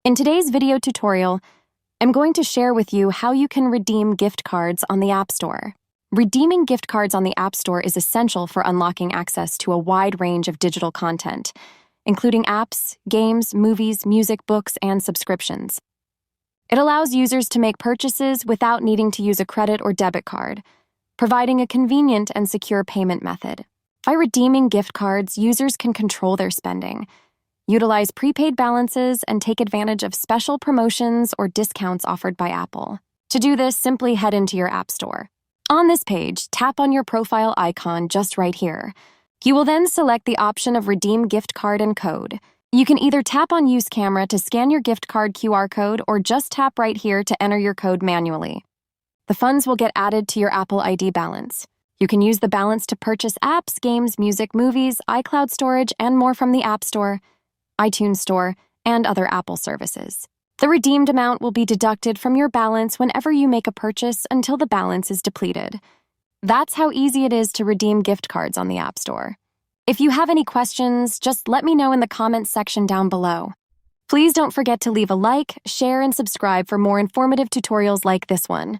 In today's video tutorial, I'm going to share with you how you can redeem gift cards on the App Store. Redeeming gift cards on the App Store is essential for unlocking access to a wide range of digital content, including apps, games, movies, music, books, and subscriptions. It allows users to make purchases without needing to use a credit or debit card, providing a convenient and secure payment method. By redeeming gift cards, users can control their spending, utilize prepaid balances, and take advantage of special promotions or discounts offered by Apple. To do this, simply head into your App Store. On this page, tap on your profile icon just right here. You will then select the option of Redeem Gift Card and Code. You can either tap on Use Camera to scan your gift card QR code or just tap right here to enter your code manually. The funds will get added to your Apple ID balance. You can use the balance to purchase apps, games, music, movies, iCloud storage, and more from the App Store, iTunes Store, and other Apple services. The redeemed amount will be deducted from your balance whenever you make a purchase until the balance is depleted. That's how easy it is to redeem gift cards on the App Store. If you have any questions, just let me know in the comments section down below. Please don't forget to leave a like, share, and subscribe for more informative tutorials like this one.